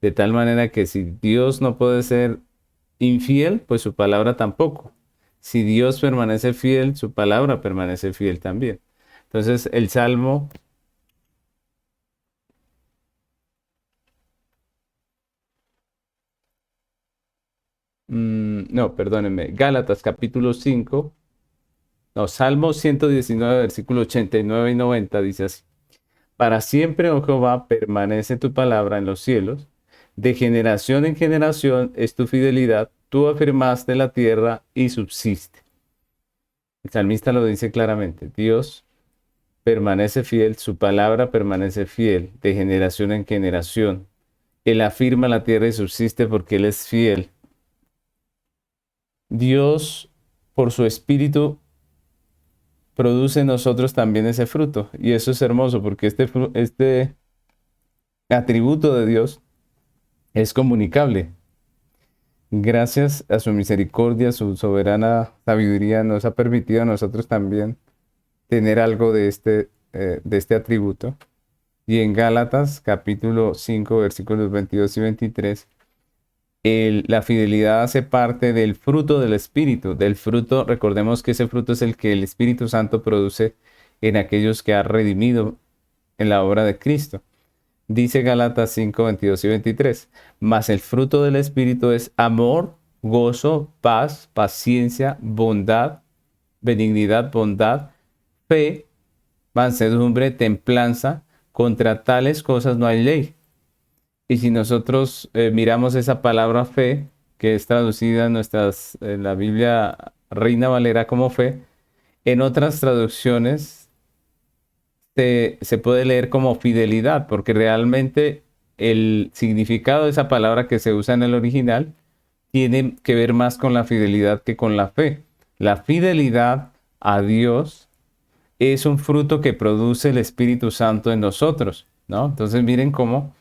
De tal manera que si Dios no puede ser infiel, pues su palabra tampoco. Si Dios permanece fiel, su palabra permanece fiel también. Entonces el Salmo no, perdónenme, Gálatas capítulo 5, no, Salmo 119, versículo 89 y 90 dice así. Para siempre, oh Jehová, permanece tu palabra en los cielos. De generación en generación es tu fidelidad. Tú afirmaste la tierra y subsiste. El salmista lo dice claramente. Dios permanece fiel, su palabra permanece fiel de generación en generación. Él afirma la tierra y subsiste porque Él es fiel. Dios, por su espíritu, produce en nosotros también ese fruto. Y eso es hermoso porque este atributo de Dios es comunicable. Gracias a su misericordia, su soberana sabiduría, nos ha permitido a nosotros también tener algo de este atributo. Y en Gálatas capítulo 5, versículos 22 y 23, la fidelidad hace parte del fruto del Espíritu. Del fruto, recordemos que ese fruto es el que el Espíritu Santo produce en aquellos que ha redimido en la obra de Cristo. Dice Gálatas 5, 22 y 23, mas el fruto del Espíritu es amor, gozo, paz, paciencia, bondad, benignidad, bondad, fe, mansedumbre, templanza. Contra tales cosas no hay ley. Y si nosotros miramos esa palabra fe, que es traducida en la Biblia Reina Valera como fe, en otras traducciones se puede leer como fidelidad, porque realmente el significado de esa palabra que se usa en el original tiene que ver más con la fidelidad que con la fe. La fidelidad a Dios es un fruto que produce el Espíritu Santo en nosotros, ¿no? Entonces miren cómo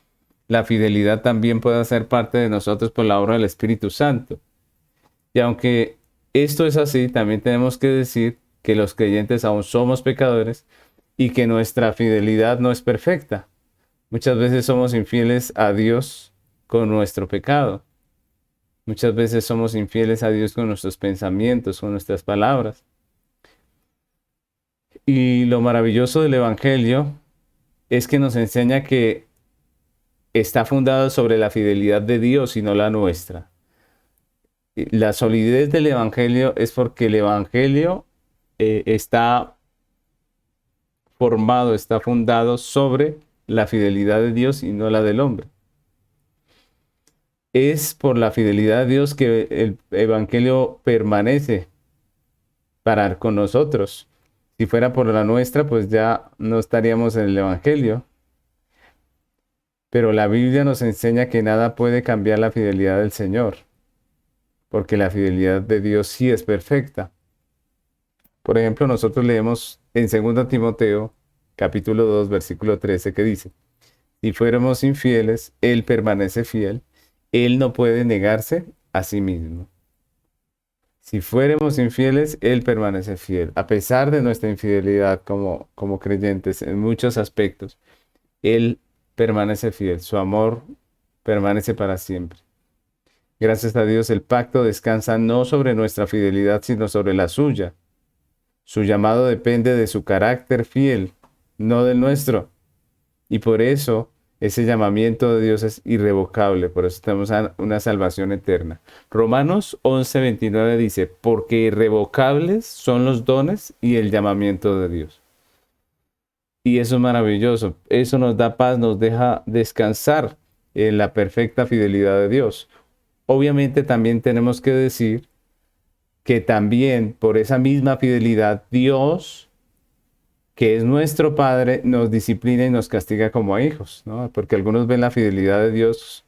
la fidelidad también pueda ser parte de nosotros por la obra del Espíritu Santo. Y aunque esto es así, también tenemos que decir que los creyentes aún somos pecadores y que nuestra fidelidad no es perfecta. Muchas veces somos infieles a Dios con nuestro pecado. Muchas veces somos infieles a Dios con nuestros pensamientos, con nuestras palabras. Y lo maravilloso del Evangelio es que nos enseña que está fundado sobre la fidelidad de Dios y no la nuestra. La solidez del Evangelio es porque el Evangelio está formado, está fundado sobre la fidelidad de Dios y no la del hombre. Es por la fidelidad de Dios que el Evangelio permanece para con nosotros. Si fuera por la nuestra, pues ya no estaríamos en el Evangelio. Pero la Biblia nos enseña que nada puede cambiar la fidelidad del Señor, porque la fidelidad de Dios sí es perfecta. Por ejemplo, nosotros leemos en 2 Timoteo, capítulo 2, versículo 13, que dice: si fuéramos infieles, Él permanece fiel, Él no puede negarse a sí mismo. Si fuéramos infieles, Él permanece fiel. A pesar de nuestra infidelidad como creyentes en muchos aspectos, Él permanece fiel. Su amor permanece para siempre. Gracias a Dios, el pacto descansa no sobre nuestra fidelidad, sino sobre la suya. Su llamado depende de su carácter fiel, no del nuestro. Y por eso ese llamamiento de Dios es irrevocable. Por eso tenemos una salvación eterna. Romanos 11:29 dice: porque irrevocables son los dones y el llamamiento de Dios. Y eso es maravilloso. Eso nos da paz, nos deja descansar en la perfecta fidelidad de Dios. Obviamente también tenemos que decir que también por esa misma fidelidad Dios, que es nuestro Padre, nos disciplina y nos castiga como a hijos, ¿no? Porque algunos ven la fidelidad de Dios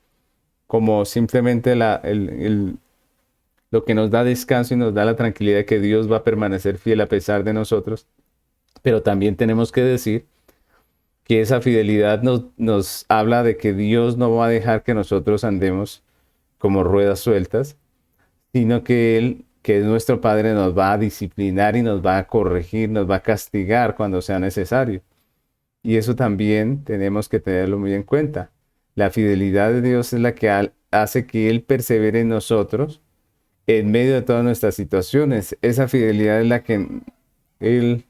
como simplemente lo que nos da descanso y nos da la tranquilidad de que Dios va a permanecer fiel a pesar de nosotros. Pero también tenemos que decir que esa fidelidad nos habla de que Dios no va a dejar que nosotros andemos como ruedas sueltas, sino que Él, que es nuestro Padre, nos va a disciplinar y nos va a corregir, nos va a castigar cuando sea necesario. Y eso también tenemos que tenerlo muy en cuenta. La fidelidad de Dios es la que hace que Él persevere en nosotros en medio de todas nuestras situaciones. Esa fidelidad es la que Él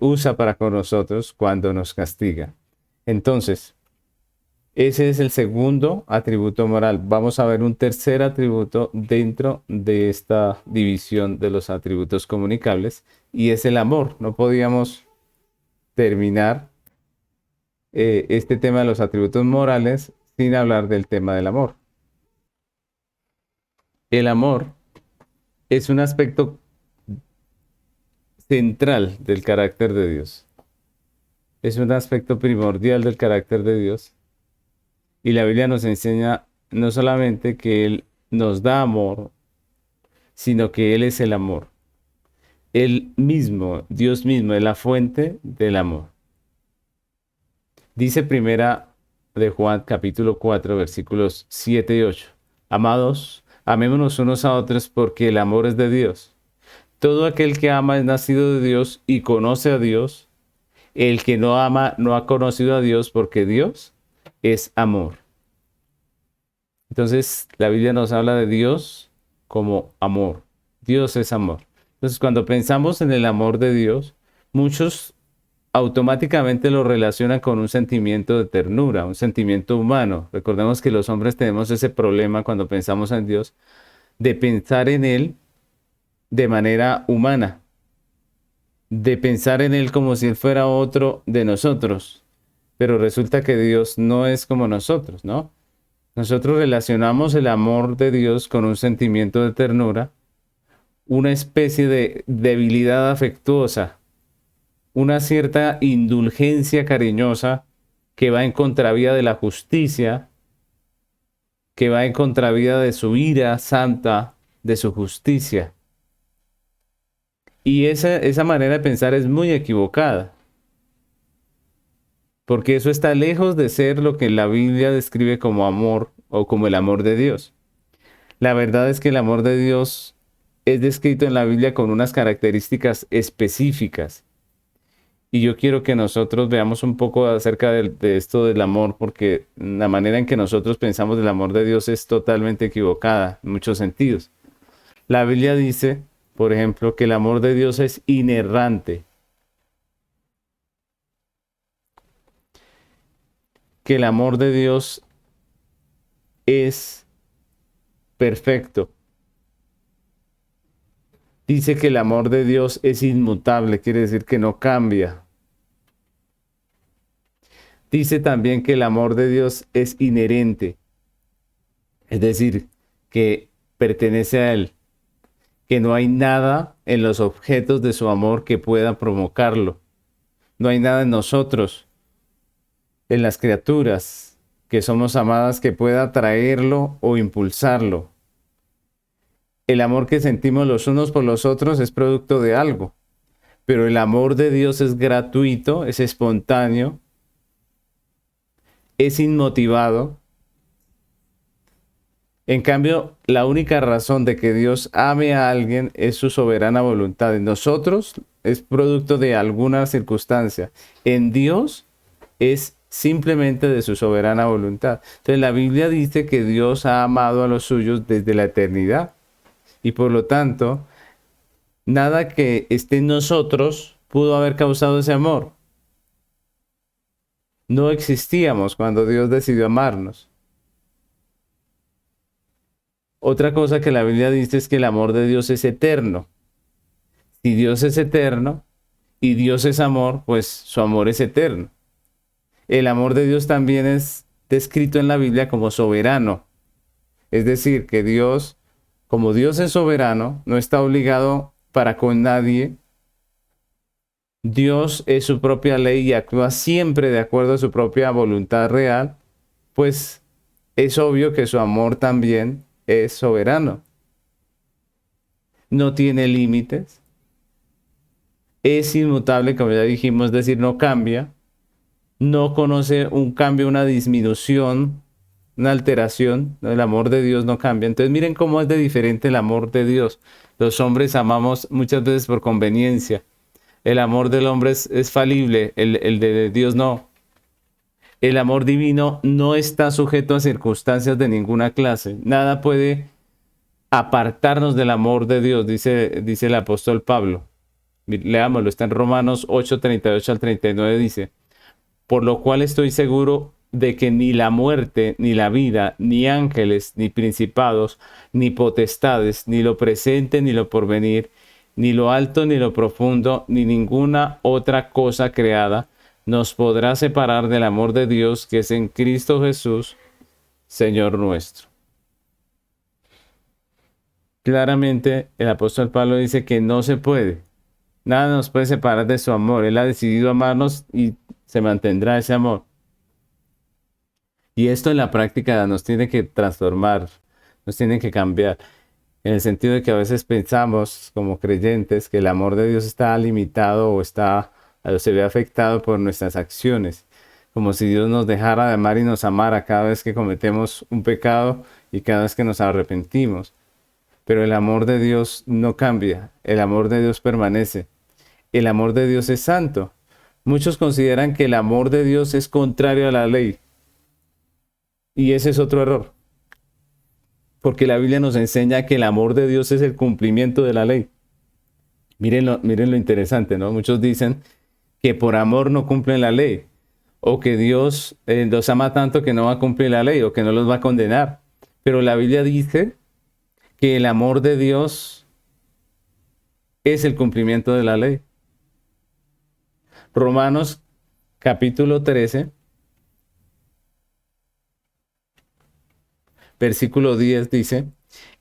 usa para con nosotros cuando nos castiga. Entonces, ese es el segundo atributo moral. Vamos a ver un tercer atributo dentro de esta división de los atributos comunicables, y es el amor. No podíamos terminar este tema de los atributos morales sin hablar del tema del amor. El amor es un aspecto central del carácter de Dios. Es un aspecto primordial del carácter de Dios. Y la Biblia nos enseña no solamente que Él nos da amor, sino que Él es el amor. Él mismo, Dios mismo, es la fuente del amor. Dice primera de Juan, capítulo 4, versículos 7 y 8. Amados, amémonos unos a otros porque el amor es de Dios. Todo aquel que ama es nacido de Dios y conoce a Dios. El que no ama no ha conocido a Dios porque Dios es amor. Entonces, la Biblia nos habla de Dios como amor. Dios es amor. Entonces, cuando pensamos en el amor de Dios, muchos automáticamente lo relacionan con un sentimiento de ternura, un sentimiento humano. Recordemos que los hombres tenemos ese problema cuando pensamos en Dios, de pensar en Él de manera humana, de pensar en Él como si Él fuera otro de nosotros. Pero resulta que Dios no es como nosotros, ¿no? Nosotros relacionamos el amor de Dios con un sentimiento de ternura, una especie de debilidad afectuosa, una cierta indulgencia cariñosa que va en contravía de la justicia, que va en contravía de su ira santa, de su justicia. Y esa manera de pensar es muy equivocada, porque eso está lejos de ser lo que la Biblia describe como amor o como el amor de Dios. La verdad es que el amor de Dios es descrito en la Biblia con unas características específicas. Y yo quiero que nosotros veamos un poco acerca de esto del amor, porque la manera en que nosotros pensamos del amor de Dios es totalmente equivocada en muchos sentidos. La Biblia dice, por ejemplo, que el amor de Dios es inerrante, que el amor de Dios es perfecto. Dice que el amor de Dios es inmutable, quiere decir que no cambia. Dice también que el amor de Dios es inherente, es decir, que pertenece a Él, que no hay nada en los objetos de su amor que pueda provocarlo. No hay nada en nosotros, en las criaturas que somos amadas, que pueda atraerlo o impulsarlo. El amor que sentimos los unos por los otros es producto de algo, pero el amor de Dios es gratuito, es espontáneo, es inmotivado. En cambio, la única razón de que Dios ame a alguien es su soberana voluntad. En nosotros es producto de alguna circunstancia. En Dios es simplemente de su soberana voluntad. Entonces la Biblia dice que Dios ha amado a los suyos desde la eternidad. Y por lo tanto, nada que esté en nosotros pudo haber causado ese amor. No existíamos cuando Dios decidió amarnos. Otra cosa que la Biblia dice es que el amor de Dios es eterno. Si Dios es eterno y Dios es amor, pues su amor es eterno. El amor de Dios también es descrito en la Biblia como soberano. Es decir, que Dios, como Dios es soberano, no está obligado para con nadie. Dios es su propia ley y actúa siempre de acuerdo a su propia voluntad real, pues es obvio que su amor también es soberano. No tiene límites. Es inmutable, como ya dijimos, es decir, no cambia. No conoce un cambio, una disminución, una alteración. El amor de Dios no cambia. Entonces miren cómo es de diferente el amor de Dios. Los hombres amamos muchas veces por conveniencia. El amor del hombre es falible, el de Dios no. El amor divino no está sujeto a circunstancias de ninguna clase. Nada puede apartarnos del amor de Dios, dice el apóstol Pablo. Leámoslo, está en Romanos 8, 38 al 39, dice: por lo cual estoy seguro de que ni la muerte, ni la vida, ni ángeles, ni principados, ni potestades, ni lo presente, ni lo porvenir, ni lo alto, ni lo profundo, ni ninguna otra cosa creada nos podrá separar del amor de Dios que es en Cristo Jesús, Señor nuestro. Claramente el apóstol Pablo dice que no se puede. Nada nos puede separar de su amor. Él ha decidido amarnos y se mantendrá ese amor. Y esto en la práctica nos tiene que transformar, nos tiene que cambiar. En el sentido de que a veces pensamos como creyentes que el amor de Dios está limitado o se ve afectado por nuestras acciones. Como si Dios nos dejara de amar y nos amara cada vez que cometemos un pecado y cada vez que nos arrepentimos. Pero el amor de Dios no cambia, el amor de Dios permanece. El amor de Dios es santo. Muchos consideran que el amor de Dios es contrario a la ley. Y ese es otro error. Porque la Biblia nos enseña que el amor de Dios es el cumplimiento de la ley. Miren lo interesante, ¿no? Muchos dicen que por amor no cumplen la ley. O que Dios los ama tanto que no va a cumplir la ley o que no los va a condenar. Pero la Biblia dice que el amor de Dios es el cumplimiento de la ley. Romanos capítulo 13, versículo 10 dice,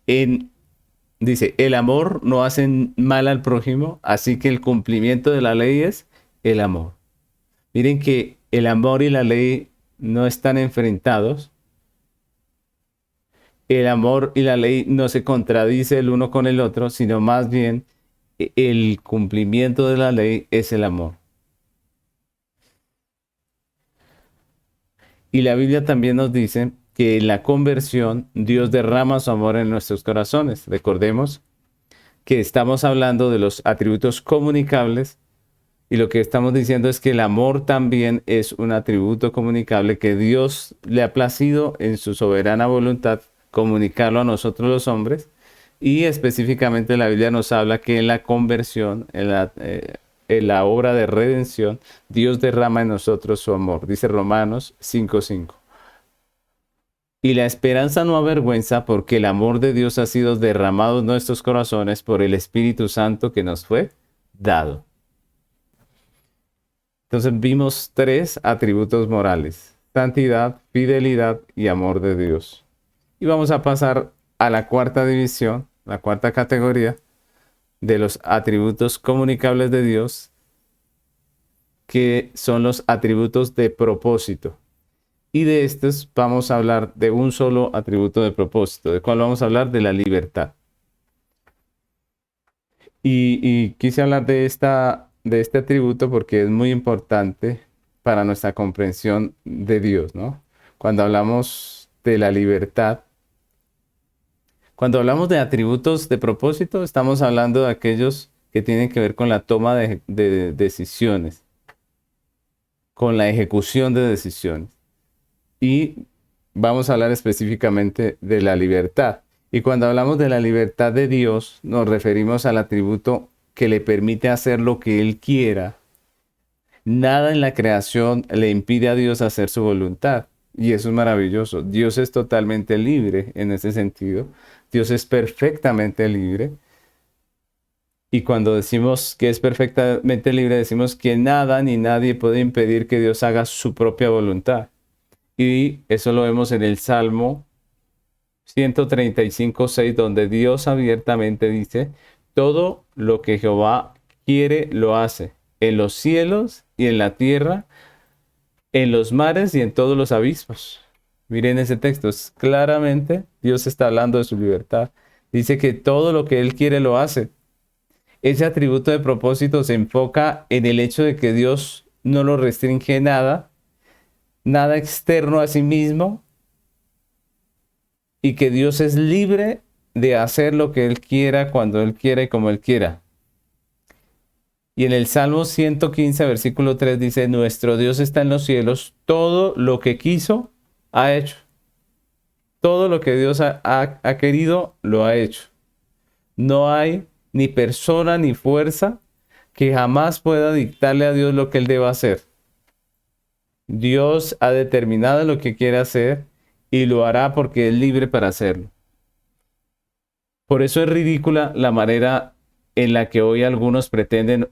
el amor no hace mal al prójimo, así que el cumplimiento de la ley es el amor. Miren que el amor y la ley no están enfrentados. El amor y la ley no se contradice el uno con el otro, sino más bien el cumplimiento de la ley es el amor. Y la Biblia también nos dice que en la conversión Dios derrama su amor en nuestros corazones. Recordemos que estamos hablando de los atributos comunicables y lo que estamos diciendo es que el amor también es un atributo comunicable que Dios le ha placido en su soberana voluntad comunicarlo a nosotros los hombres. Y específicamente la Biblia nos habla que en la conversión, en la obra de redención, Dios derrama en nosotros su amor. Dice Romanos 5:5. Y la esperanza no avergüenza porque el amor de Dios ha sido derramado en nuestros corazones por el Espíritu Santo que nos fue dado. Entonces vimos tres atributos morales: santidad, fidelidad y amor de Dios. Y vamos a pasar a la cuarta división, la cuarta categoría de los atributos comunicables de Dios, que son los atributos de propósito. Y de estos vamos a hablar de un solo atributo de propósito, ¿de cuál vamos a hablar? De la libertad. Y quise hablar de este atributo porque es muy importante para nuestra comprensión de Dios, ¿no? Cuando hablamos de la libertad, cuando hablamos de atributos de propósito, estamos hablando de aquellos que tienen que ver con la toma de decisiones, con la ejecución de decisiones. Y vamos a hablar específicamente de la libertad. Y cuando hablamos de la libertad de Dios, nos referimos al atributo que le permite hacer lo que Él quiera. Nada en la creación le impide a Dios hacer su voluntad. Y eso es maravilloso. Dios es totalmente libre en ese sentido. Dios es perfectamente libre. Y cuando decimos que es perfectamente libre, decimos que nada ni nadie puede impedir que Dios haga su propia voluntad. Y eso lo vemos en el Salmo 135:6, donde Dios abiertamente dice: todo lo que Jehová quiere lo hace, en los cielos y en la tierra, en los mares y en todos los abismos. Miren ese texto, es claramente Dios está hablando de su libertad. Dice que todo lo que Él quiere lo hace. Ese atributo de propósito se enfoca en el hecho de que Dios no lo restringe nada externo a sí mismo, y que Dios es libre de hacer lo que Él quiera, cuando Él quiera y como Él quiera. Y en el Salmo 115, versículo 3 dice: nuestro Dios está en los cielos, todo lo que quiso, ha hecho. Todo lo que Dios ha querido, lo ha hecho. No hay ni persona ni fuerza que jamás pueda dictarle a Dios lo que Él deba hacer. Dios ha determinado lo que quiere hacer y lo hará porque es libre para hacerlo. Por eso es ridícula la manera en la que hoy algunos pretenden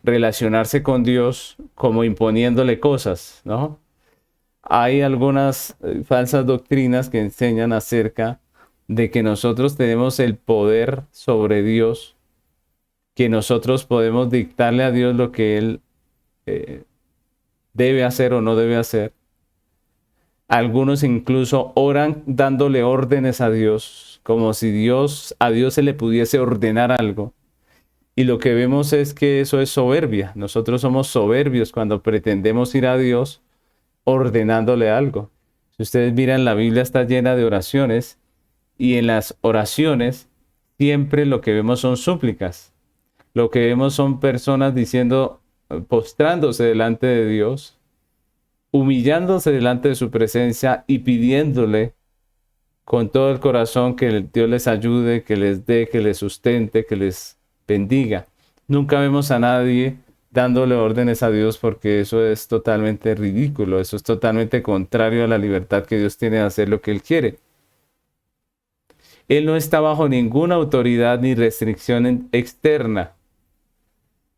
relacionarse con Dios como imponiéndole cosas, ¿no? Hay algunas falsas doctrinas que enseñan acerca de que nosotros tenemos el poder sobre Dios, que nosotros podemos dictarle a Dios lo que Él debe hacer o no debe hacer. Algunos incluso oran dándole órdenes a Dios, como si a Dios se le pudiese ordenar algo. Y lo que vemos es que eso es soberbia. Nosotros somos soberbios cuando pretendemos ir a Dios ordenándole algo. Si ustedes miran, la Biblia está llena de oraciones, y en las oraciones siempre lo que vemos son súplicas. Lo que vemos son personas diciendo, postrándose delante de Dios, humillándose delante de su presencia y pidiéndole con todo el corazón que Dios les ayude, que les dé, que les sustente, que les bendiga. Nunca vemos a nadie dándole órdenes a Dios, porque eso es totalmente ridículo, eso es totalmente contrario a la libertad que Dios tiene de hacer lo que Él quiere. Él no está bajo ninguna autoridad ni restricción externa.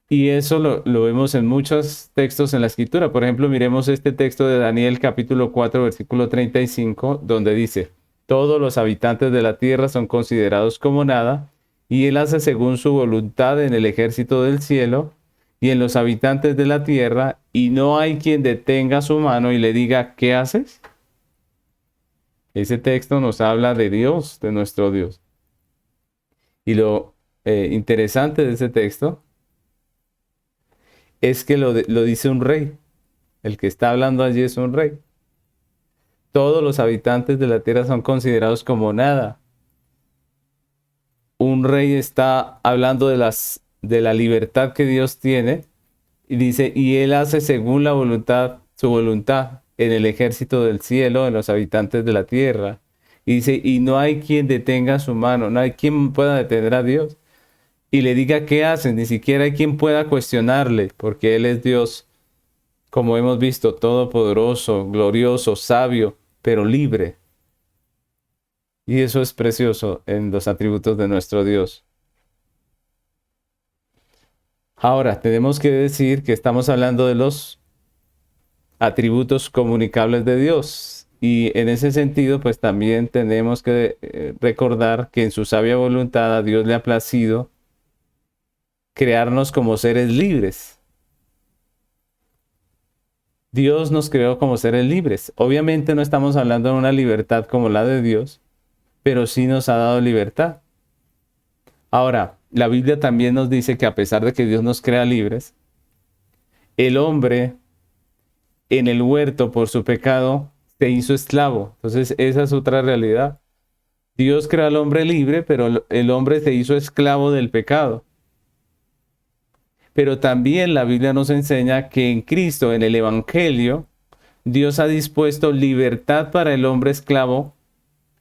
Y eso lo vemos en muchos textos en la Escritura. Por ejemplo, miremos este texto de Daniel capítulo 4, versículo 35, donde dice: todos los habitantes de la tierra son considerados como nada, y Él hace según su voluntad en el ejército del cielo y en los habitantes de la tierra, y no hay quien detenga su mano y le diga: ¿qué haces? Ese texto nos habla de Dios, de nuestro Dios. Y lo interesante de ese texto es que lo dice un rey. El que está hablando allí es un rey. todos los habitantes de la tierra son considerados como nada. Un rey está hablando de la libertad que Dios tiene y dice, y él hace según la voluntad, su voluntad en el ejército del cielo, en los habitantes de la tierra. Y dice, y no hay quien detenga su mano, no hay quien pueda detener a Dios y le diga qué hacen, ni siquiera hay quien pueda cuestionarle, porque Él es Dios, como hemos visto, todopoderoso, glorioso, sabio, pero libre. Y eso es precioso en los atributos de nuestro Dios. Ahora, tenemos que decir que estamos hablando de los atributos comunicables de Dios. Y en ese sentido, pues también tenemos que recordar que en su sabia voluntad a Dios le ha placido crearnos como seres libres. Dios nos creó como seres libres. Obviamente no estamos hablando de una libertad como la de Dios, pero sí nos ha dado libertad. Ahora, la Biblia también nos dice que a pesar de que Dios nos crea libres, el hombre en el huerto por su pecado se hizo esclavo. Entonces esa es otra realidad. Dios creó al hombre libre, pero el hombre se hizo esclavo del pecado. Pero también la Biblia nos enseña que en Cristo, en el Evangelio, Dios ha dispuesto libertad para el hombre esclavo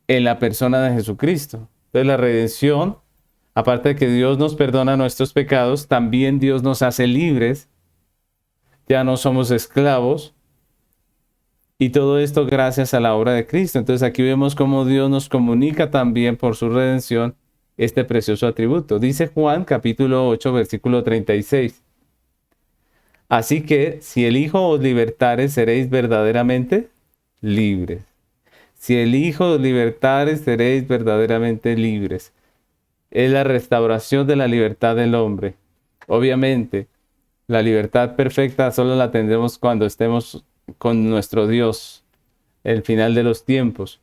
en la persona de Jesucristo. Entonces la redención, aparte de que Dios nos perdona nuestros pecados, también Dios nos hace libres. Ya no somos esclavos. Y todo esto gracias a la obra de Cristo. Entonces aquí vemos cómo Dios nos comunica también por su redención este precioso atributo. Dice Juan capítulo 8 versículo 36. Así que si el Hijo os libertare, seréis verdaderamente libres. Si el Hijo os libertare, seréis verdaderamente libres. Es la restauración de la libertad del hombre. Obviamente, la libertad perfecta solo la tendremos cuando estemos con nuestro Dios, el final de los tiempos.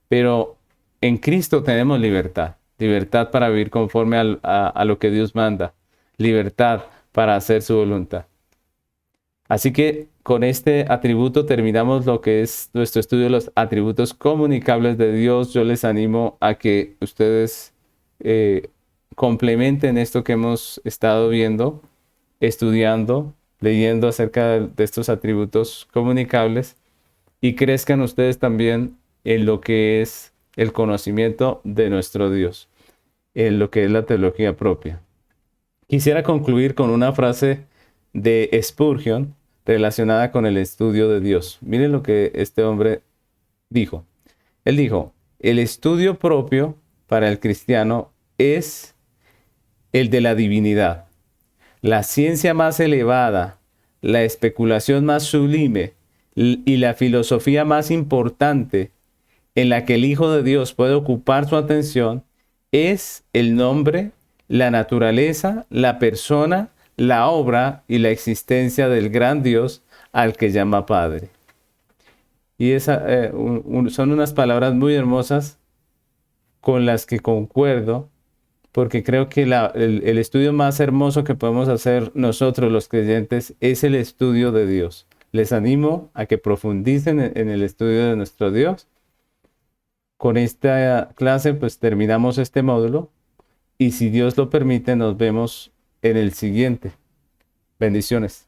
Pero en Cristo tenemos libertad. Libertad para vivir conforme a lo que Dios manda. Libertad para hacer su voluntad. Así que con este atributo terminamos lo que es nuestro estudio de los atributos comunicables de Dios. Yo les animo a que ustedes complementen esto que hemos estado viendo, estudiando, leyendo acerca de estos atributos comunicables y crezcan ustedes también en lo que es el conocimiento de nuestro Dios, en lo que es la teología propia. Quisiera concluir con una frase de Spurgeon relacionada con el estudio de Dios. Miren lo que este hombre dijo. Él dijo, el estudio propio para el cristiano es el de la divinidad. La ciencia más elevada, la especulación más sublime y la filosofía más importante en la que el Hijo de Dios puede ocupar su atención es el nombre, la naturaleza, la persona, la obra y la existencia del gran Dios al que llama Padre. Y son unas palabras muy hermosas con las que concuerdo, porque creo que el estudio más hermoso que podemos hacer nosotros los creyentes es el estudio de Dios. Les animo a que profundicen en el estudio de nuestro Dios. Con esta clase pues terminamos este módulo y si Dios lo permite nos vemos en el siguiente. Bendiciones.